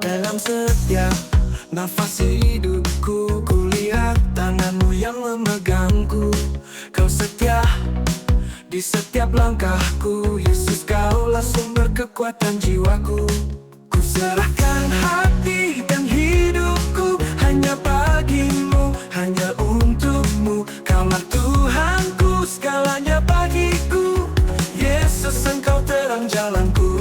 dalam setiap nafas hidupku. Kulihat tanganmu yang memegangku. Kau setia di setiap langkahku. Yesus, Kaulah sumber kekuatan jiwaku. Ku serahkan hati dan hidupku hanya bagimu, hanya untukmu. Kaulah Tuhanku, segalanya bagiku. Yesus, Engkau terang jalanku.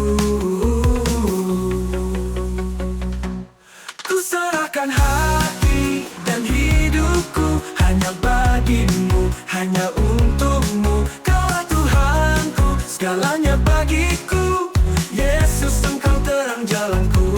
Ku serahkan hati dan hidupku hanya bagimu, hanya untukmu. Kaulah Tuhanku, segalanya bagiku. Yesus, Engkau terang jalanku.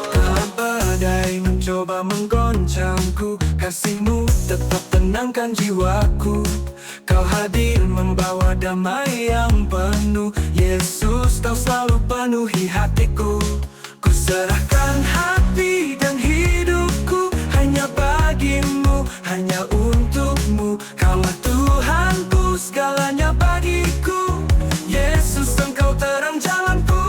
Kala badai mencoba menggoncangku, kasih-Mu tetap tenangkan jiwaku. Kau hadir membawa damai yang penuh. Yesus, Kau selalu penuhi hatiku. Ku serahkan hati dan hidupku hanya bagimu, hanya untukmu. Kaulah Tuhanku, segalanya bagiku. Yesus, Engkau terang jalanku.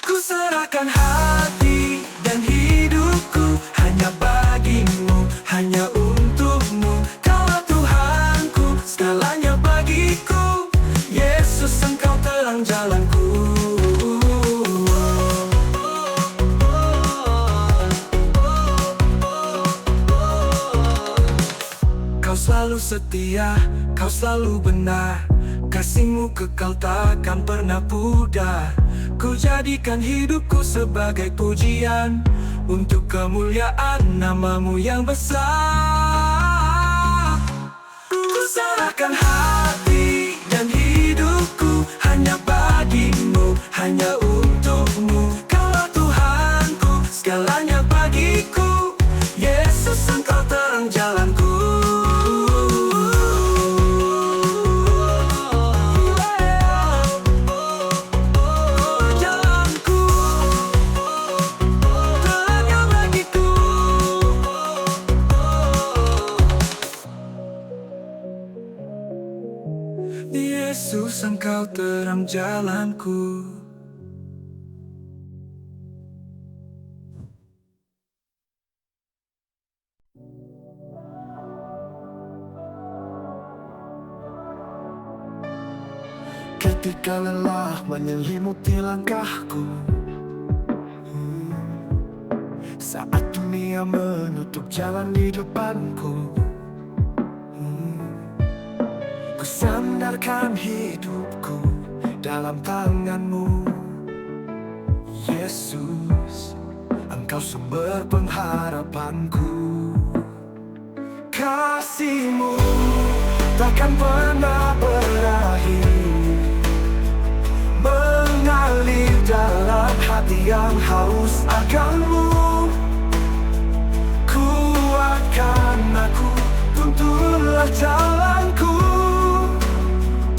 Ku serahkan hati dan hidupku hanya bagimu, hanya untukmu. Kaulah Tuhanku, segalanya bagiku. Yesus, Engkau terang jalanku. Kau selalu setia, Kau selalu benar. Kasih-Mu kekal takkan pernah pudar. Ku jadikan hidupku sebagai pujian untuk kemuliaan nama-Mu yang besar. Ku serahkan hati dan hidupku hanya bagimu, hanya untukmu. Kaulah Tuhanku, segalanya bagiku. Yesus, Engkau terang jalanku. Yesus, Engkau terang jalanku. Ketika lelah menyelimuti langkahku, saat dunia menutup jalan di depanku, ku sandarkan hidupku dalam tangan-Mu. Yesus, Engkau sumber pengharapanku. Kasih-Mu takkan pernah berakhir, mengalir dalam hati yang haus akan-Mu. Kuatkan aku, tuntunlah jalanku.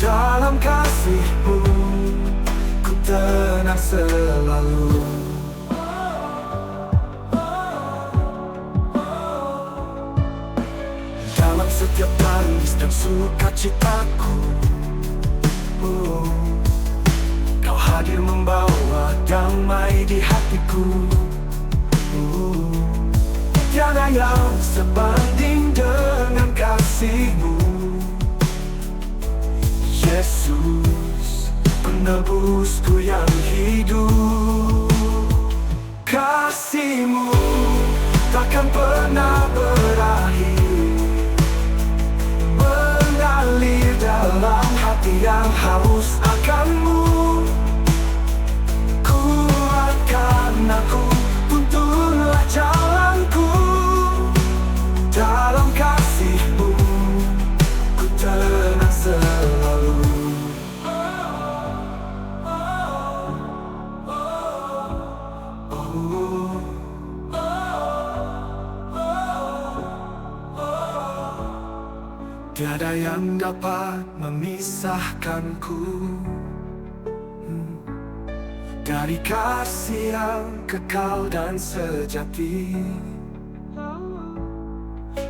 Dalam kasih-Mu ku tenang selalu. Dalam setiap tangis dan sukacitaku, Kau hadir membawa damai di hatiku. Tiada yang sebanding dengan kasih-Mu. Yesus, penebusku yang hidup. Kasih-Mu takkan pernah berakhir, mengalir dalam hati yang haus akan-Mu. Kuatkan aku, tuntunlah jalanku. Dalam kasih-Mu ku tenang selalu. Tiada yang dapat memisahkanku dari kasih yang kekal dan sejati.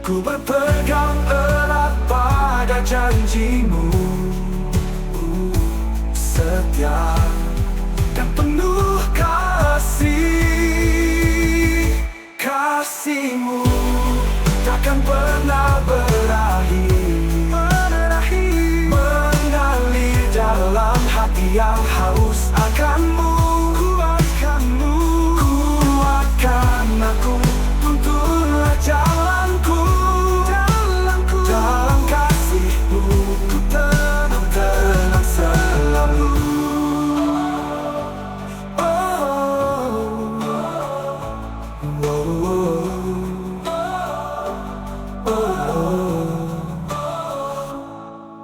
Ku berpegang erat pada janjimu, setia dan penuh kasih. Kasih-Mu takkan pernah berakhir, mengalir dalam hati yang haus akan-Mu. Kuatkan aku, tuntunlah jalanku. Dalam kasih-Mu ku tenang selalu.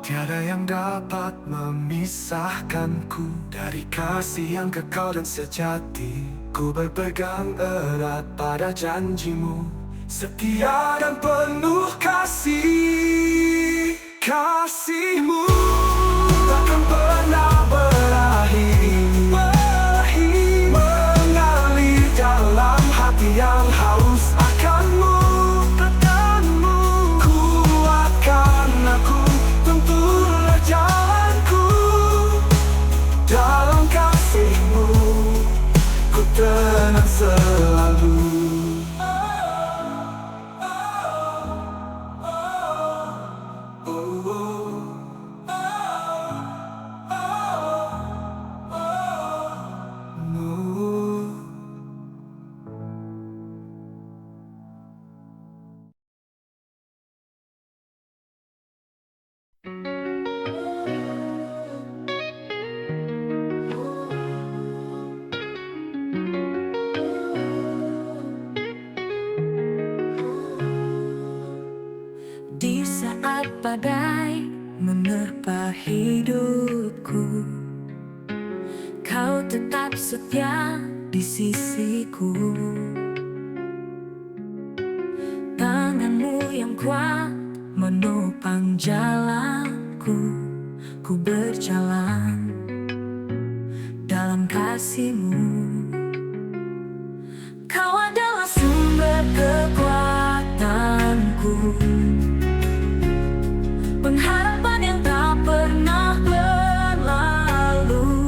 Tiada yang dapat memisahkanku dari kasih yang kekal dan sejati. Ku berpegang erat pada janji-Mu, setia dan penuh kasih. Kasih-Mu takkan pernah berakhir, mengalir dalam hati yang haus akan-Mu. Kuatkan aku, tuntunlah jalanku. Dalam kasih-Mu ku tenang selalu. Di saat badai menerpa hidupku, Kau tetap setia di sisiku. Tangan-Mu yang kuat menopang jalanku. Ku berjalan dalam kasih-Mu. Kau adalah sumber kekuatanku, pengharapan yang tak pernah berlalu.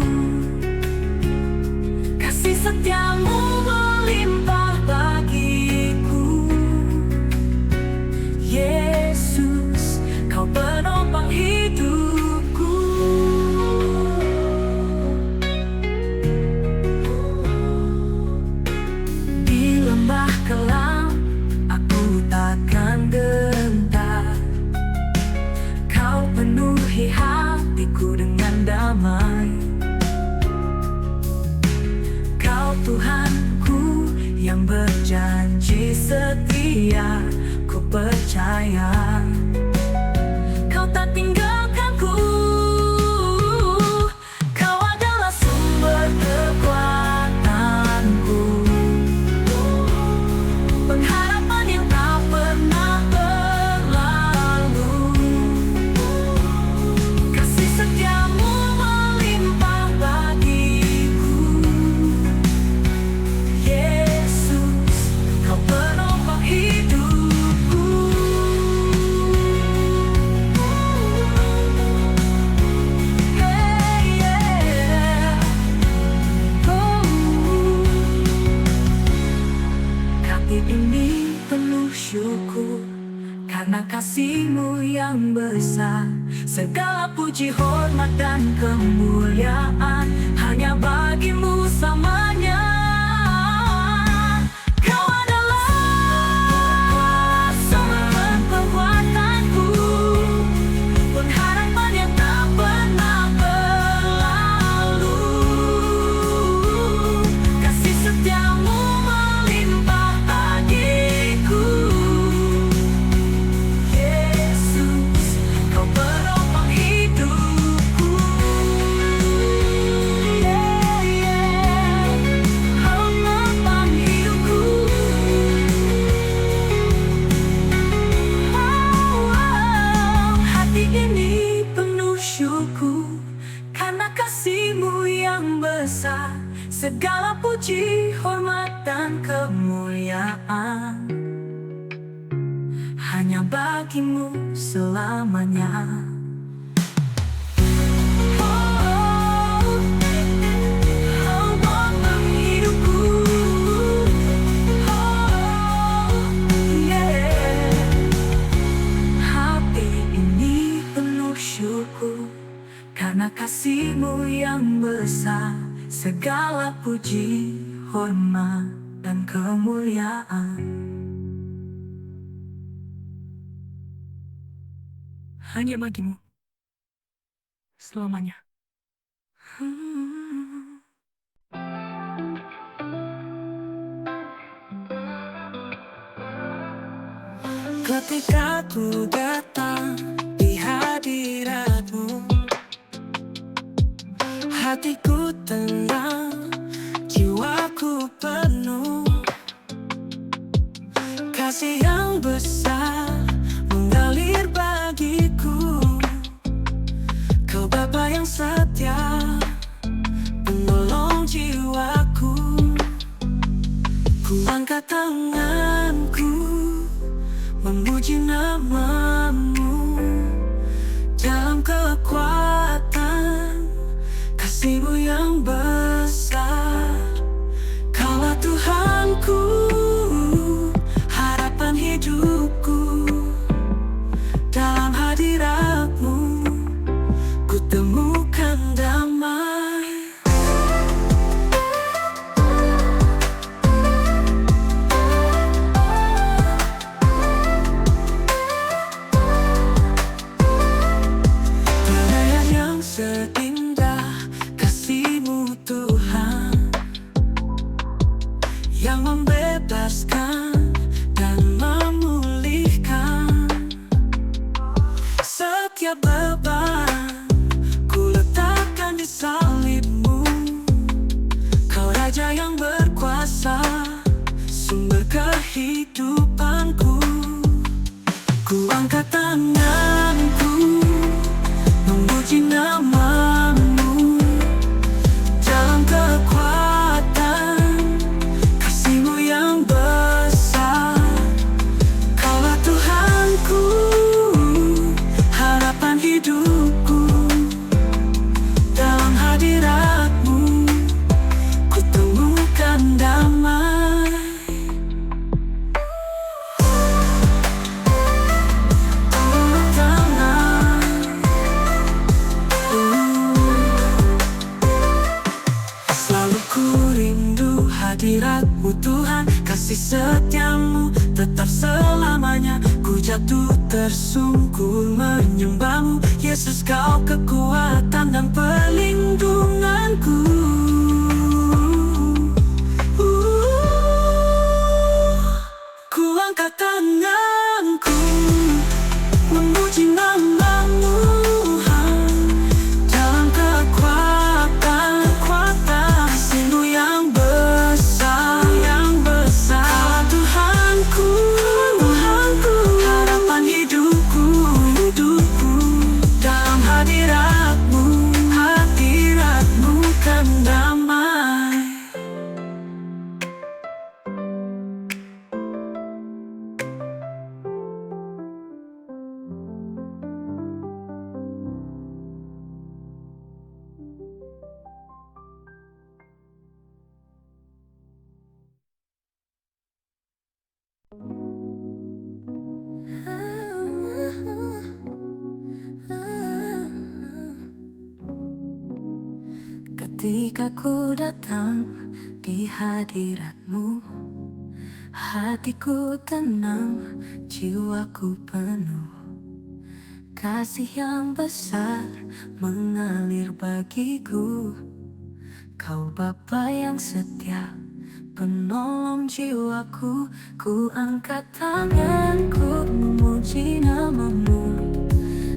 Kasih setia-Mu melimpah bagiku. Yesus, Kau penopang hidupku. Di lembah kelam aku takkan gentar. Kau penuhi hatiku dengan damai. Kau Tuhanku yang berjanji setia. Ku percaya Kau tak tinggalkanku. Kau adalah sumber kekuatanku, pengharapan yang tak pernah berlalu. Kasih setia-Mu melimpah bagiku. Yesus, Kau penopang hidupku. Hey, yeah. Oh. Hati ini penuh syukur karena kasih-Mu yang besar. Segala puji, hormat, dan kemuliaan hanya bagi-Mu selamanya. Kau adalah sumber kekuatanku, pengharapan yang tak pernah berlalu. Kasih setia-Mu melimpah bagiku. Yesus, Kau penopang hidupku. Yeah, yeah. Kau penopang hidupku. Hati ini penuh syukur karena kasih-Mu yang besar. Segala puji, hormat, dan kemuliaan hanya hanya bagimu selamanya. Karena kasih-Mu yang besar, segala puji, hormat, dan kemuliaan hanya bagi-Mu selamanya. Ketika ku datang di hadirat-Mu, hatiku tenang, jiwaku penuh kasih yang besar mengalir bagiku. Kau Bapa yang setia, penolong jiwaku. Ku angkat tanganku memuji nama-Mu dalam kekuatan kasih-Mu yang besar. Kaulah Tuhanku, harapan hidupku. Dalam hadirat-Mu ku temukan damai. Pelayan yang seindah kasih-Mu Tuhan, yang membebaskan dan memulihkan. Setiap beban ku letakkan di salib-Mu. Kau Raja yang berkuasa, sumber kehidupanku. Ku angkat tanganku memuji nama-Mu dalam kekuatan kasih-Mu yang besar. Kaulah Tuhanku, harapan hidupku. Dalam hadirat-Mu ku temukan damai. Selalu ku rindu hadirat-Mu Tuhan, kasih setia-Mu tetap selamanya. Ku jatuh tersungkur menyembah-Mu, Yesus Kau kekuatan dan perlindunganku. Ku angkat tanganku memuji nama-Mu dalam kekuatan kasih-Mu yang besar, yang besar. Tuhanku, harapan hidupku. Dalam hadirat-Mu kan damai. Ketika ku datang di hadirat-Mu, hatiku tenang, jiwaku penuh kasih yang besar mengalir bagiku. Kau Bapa yang setia, penolong jiwaku. Ku angkat tanganku memuji nama-Mu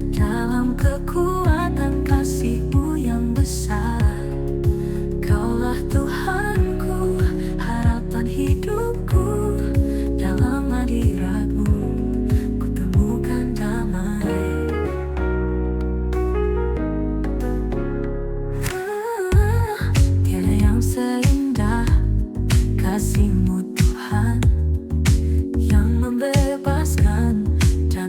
dalam kekuatan kasih-Mu yang besar. Kaulah Tuhanku, harapan hidupku. Dalam hadirat-Mu ku temukan damai. Tiada yang seindah kasih-Mu Tuhan, yang membebaskan dan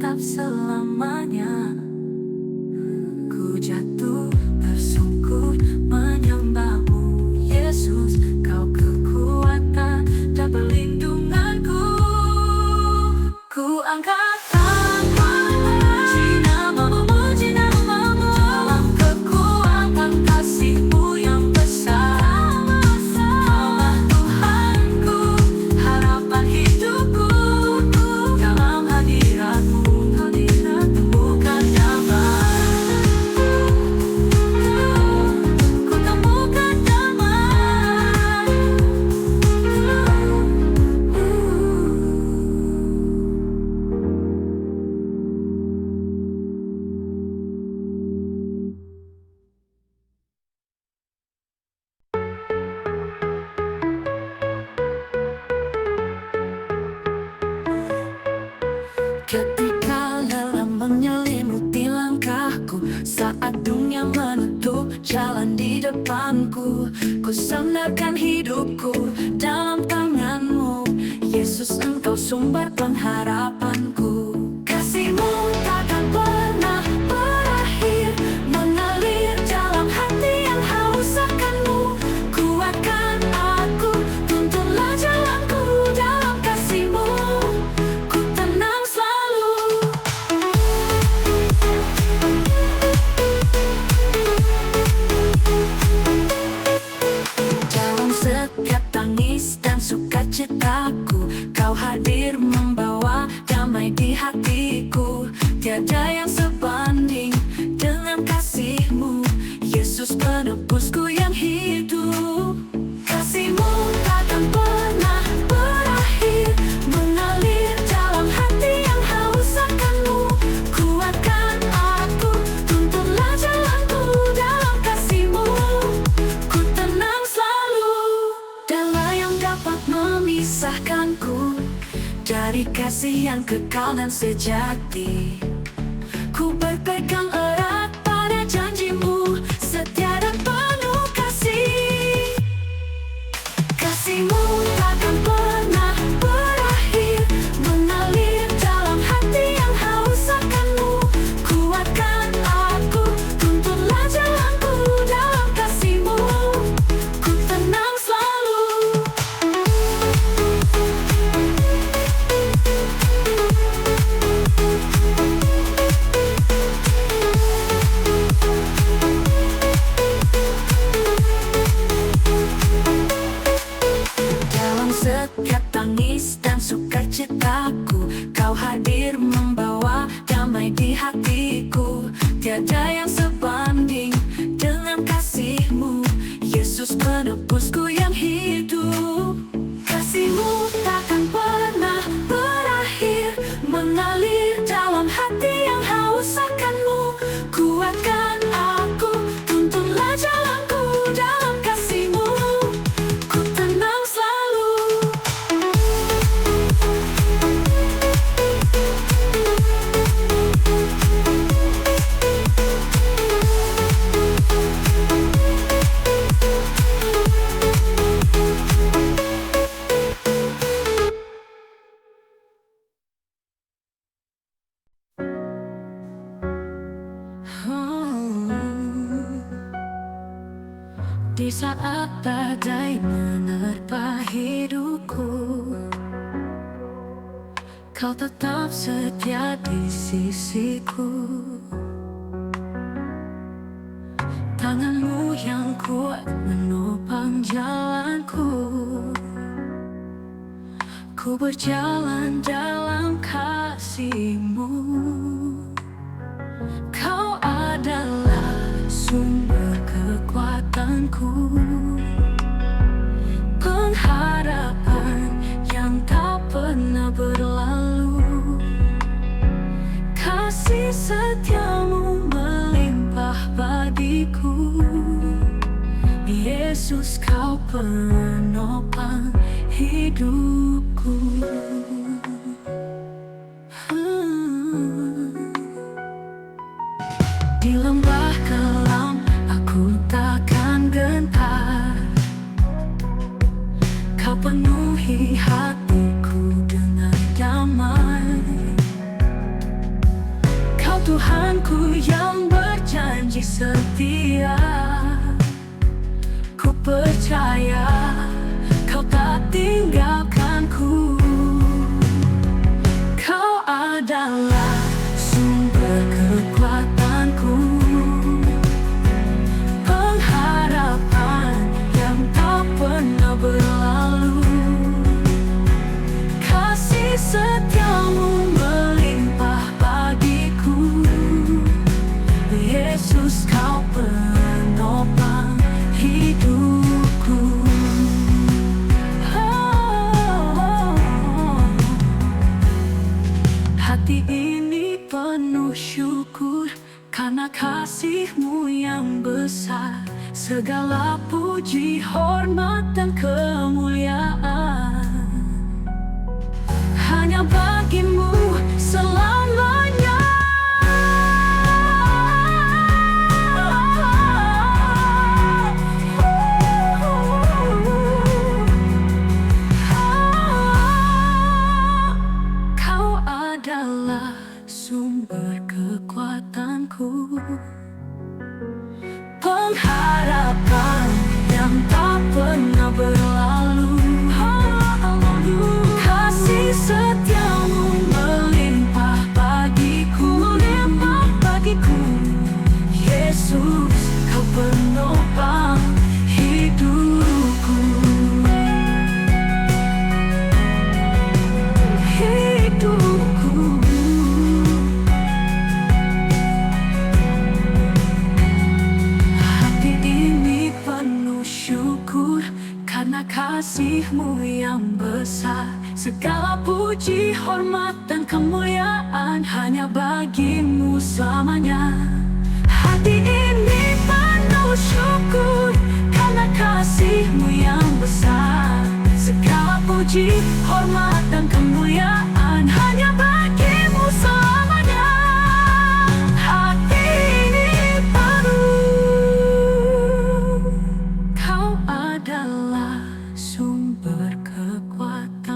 tetap selamanya. Ku jatuh tersungkur menyembahmu, Yesus, Kau kekuatan dan perlindunganku. Ku angkat tangan, memuji namamu, memuji namamu, dalam kekuatan kasih-Mu yang besar. Kaulah Tuhanku, harapan hidupku, dalam hadirat-Mu temukan damai. Ku temukan damai. Ketika lelah menyelimuti langkahku, saat dunia menutup jalan di depanku, ku sandarkan hidupku dalam tangan-Mu, Yesus, Engkau sumber pengharapanku. Kasih-Mu takkan pernah berakhir, mengalir dalam hati yang haus akan-Mu. Kuatkan aku, tuntunlah jalanku dalam kasih-Mu. Ku tenang selalu. Dalam setiap tangis dan sukacitaku, Kau hadir membawa damai di hatiku. Tiada yang sebanding dengan kasih-Mu, Yesus penebusku yang hidup. Kasih-Mu takkan pernah berakhir, mengalir dalam hati yang haus akan-Mu. Kuatkan aku, tuntunlah jalanku dalam kasih-Mu. Ku tenang selalu. Tiada yang dapat memisahkanku dari kasih yang kekal dan sejati. Ku berpegang erat pada janji-Mu, setia dan penuh kasih. Kasih-Mu takkan pernah berakhir, mengalir dalam hati yang haus akan-Mu. Kuatkan aku, tuntunlah jalanku dalam kasih-Mu. Ku tenang selalu. Dalam setiap tangis dan sukacitaku, Kau hadir membawa damai di hatiku. Tiada yang sebanding dengan kasih-Mu, Yesus penebusku yang hidup. Kasih-Mu takkan pernah berakhir, mengalir dalam hati yang haus akan-Mu. Kuatkan aku, tuntunlah jalanku dalam kasih-Mu. Ku tenang selalu. Di saat badai menerpa hidupku, Kau tetap setia di sisiku. Tangan-Mu yang kuat menopang jalanku. Ku berjalan dalam kasih-Mu. Kau adalah sumber kekuatanku, pengharapan yang tak pernah berlalu. Kasih setia-Mu melimpah bagiku, Yesus, Kau penopang hidupku. Di lembah kelam aku takkan gentar, Kau penuhi hatiku dengan damai. Tuhanku yang berjanji setia. Ku percaya Kau tak tinggalkanku. Kau adalah sumber kekuatanku, pengharapan yang tak pernah berlalu. Kasih setiamu melimpah bagiku. Yesus, Kau penopang hidupku. Hati ini penuh syukur karena kasih-Mu yang besar. Segala puji, hormat, dan kemuliaan hanya bagi-Mu selamanya. Kau adalah sumber kekuatanku, pengharapan yang tak pernah berlalu. Kasih setiamu melimpah bagiku, Yesus, Kau penopang hidupku. Hati ini penuh syukur karena kasih-Mu yang besar. Segala puji, hormat, dan kemuliaan hanya bagi-Mu selamanya. Hati ini penuh syukur karena kasih-Mu yang besar. Segala puji, hormat, dan kemuliaan hanya bagi-Mu selamanya. Hati ini penuh. Kau adalah sumber kekuatanku.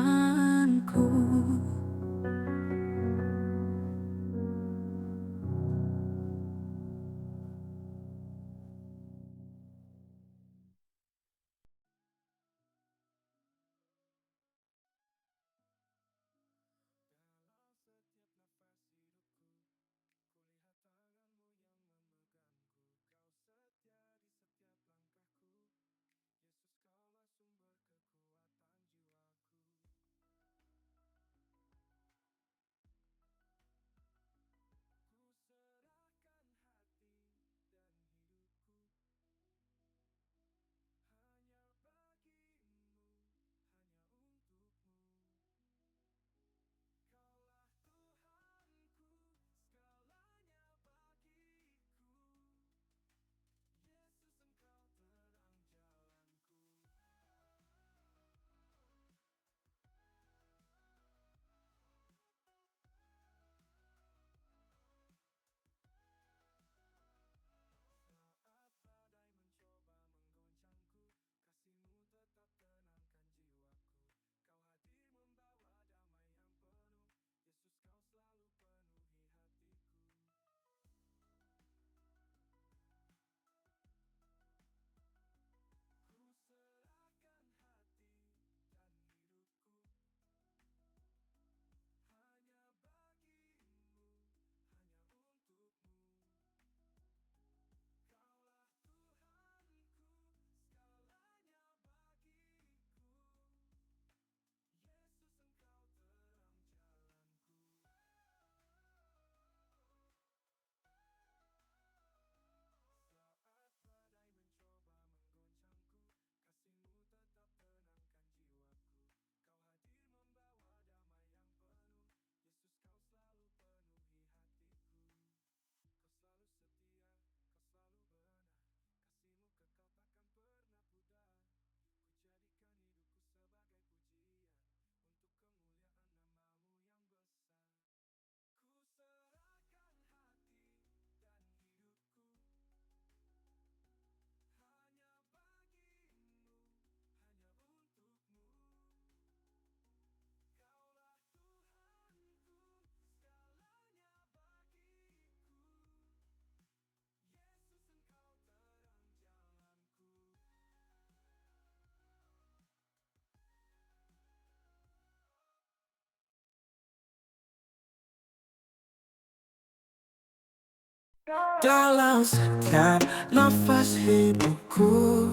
Dalam setiap nafas hidupku,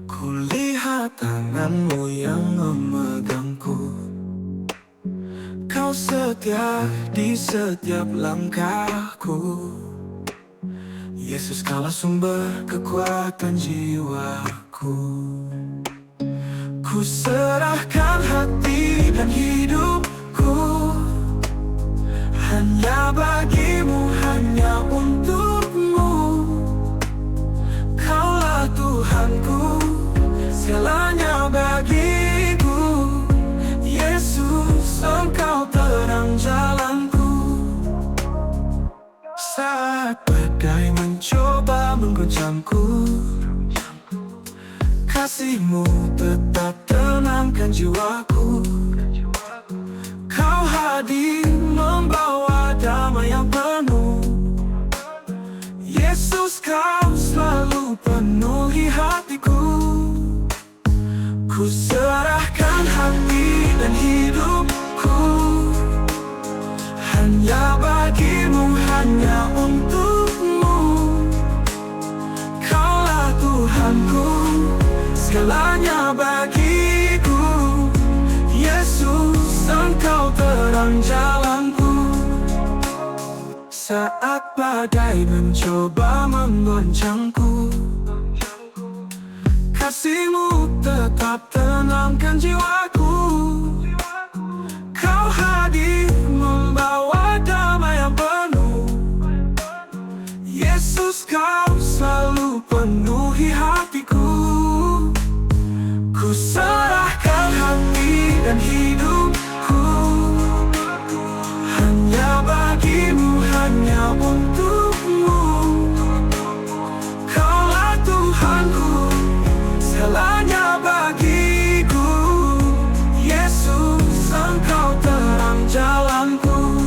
kulihat tanganmu yang memegangku. Kau setia di setiap langkahku. Yesus, Kaulah sumber kekuatan jiwaku. Ku serahkan hati dan hidupku hanya bagimu, hanya untukmu. Kaulah Tuhanku, segalanya bagiku. Yesus, Engkau terang jalanku. Saat badai mencoba menggoncangku, kasih-Mu tetap tenangkan jiwaku. Kau hadir membawa damai yang penuh. Yesus, Kau selalu penuhi hatiku. Ku serahkan hati dan hidupku hanya bagimu, hanya untukmu. Kaulah Tuhanku, segalanya bagiku. Yesus, Engkau terang jalanku. Saat badai mencoba menggoncangku, kasih-Mu tetap tenangkan jiwaku. Kau hadir membawa damai yang penuh. Yesus, Kau selalu penuhi hatiku. Ku serahkan hati dan hidupku hanya bagimu, hanya untukmu. Kaulah Tuhanku, segalanya bagiku. Yesus, Engkau terang jalanku.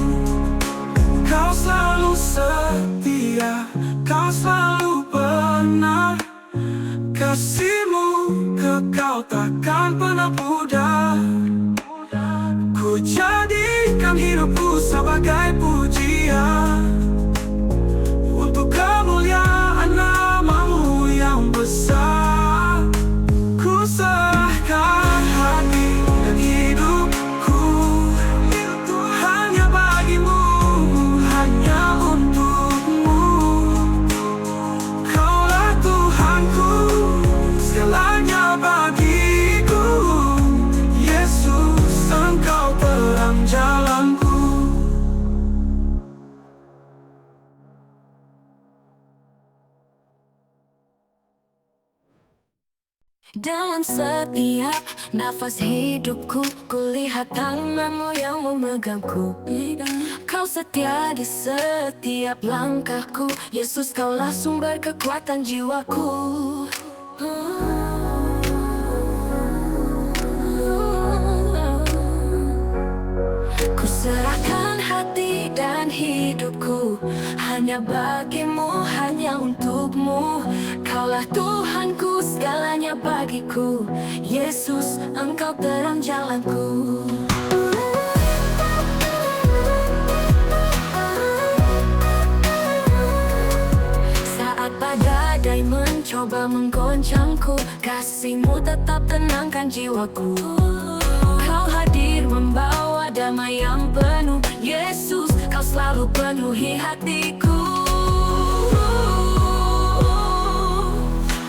Kau selalu setia, Kau selalu benar. Kasih-Mu kekal takkan pernah pudar. Ku jadikan hidupku sebagai pujian untuk kemuliaan nama-Mu yang besar. Ku serahkan hati dan hidupku hanya bagimu, hanya untukmu. Kaulah Tuhanku, segalanya bagiku. Yesus, Engkau terang jalanku. Dalam setiap nafas hidupku, kulihat tangan-Mu yang memegangku. Kau setia di setiap langkahku. Yesus, Kaulah sumber kekuatan jiwaku. Ku serahkan hati dan hidupku hanya bagimu, hanya untukmu. Kaulah Tuhanku, segalanya bagiku. Yesus, Engkau terang jalanku. Saat badai mencoba menggoncangku, kasih-Mu tetap tenangkan jiwaku. Kau hadir membawa damai yang penuh. Yesus, Kau selalu penuhi hatiku.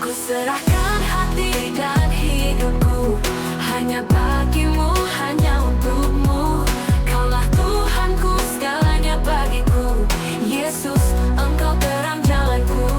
Ku serahkan hati dan hidupku hanya bagimu, hanya untukmu. Kaulah Tuhanku, segalanya bagiku. Yesus, Engkau terang jalanku.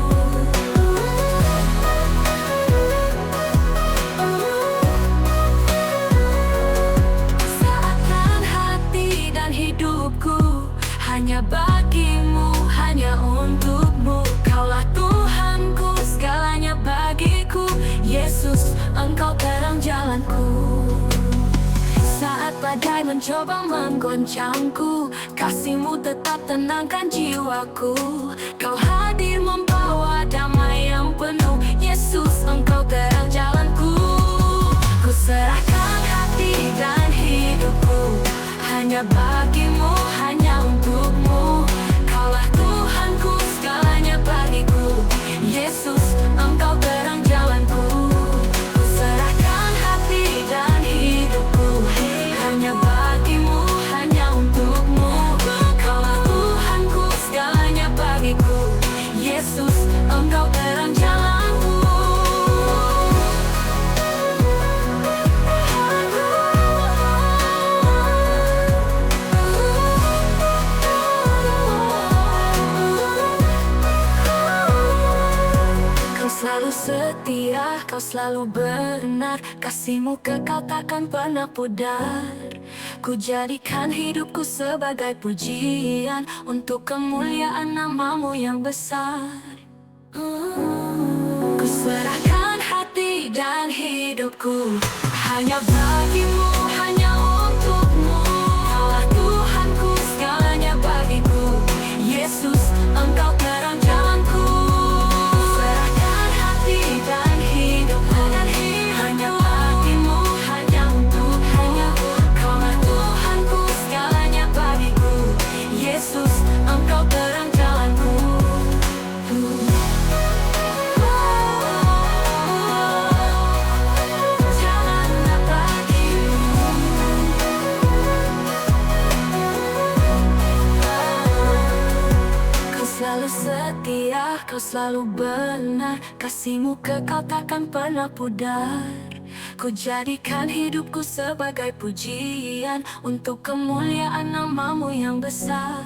Serahkan hati dan hidupku hanya bagimu, hanya untukmu. Kaulah Tuhanku, segalanya bagiku. Yesus, Engkau terang jalanku. Saat badai mencoba menggoncangku, kasih-Mu tetap tenangkan jiwaku. Kau hadir membawa damai yang penuh. Yesus, Engkau terang jalanku. Ku serahkan hati dan hidupku hanya bagimu, hanya untukmu. Kaulah Tuhan setia, kau selalu benar. Kasihmu kekal takkan pernah pudar. Ku jadikan hidupku sebagai pujian untuk kemuliaan namamu yang besar. Ku serahkan hati dan hidupku hanya bagimu, hanya untukmu. Kaulah Tuhanku, segalanya bagiku. Yesus, Engkau terang jalanku. Ku serahkan hati dan hidupku hanya bagimu, hanya untukmu. Kaulah Tuhanku, segalanya bagiku. Yesus, Engkau terang jalanku. Selalu setia, kau selalu benar. Kasihmu kekal takkan pernah pudar. Ku jadikan hidupku sebagai pujian untuk kemuliaan namamu yang besar.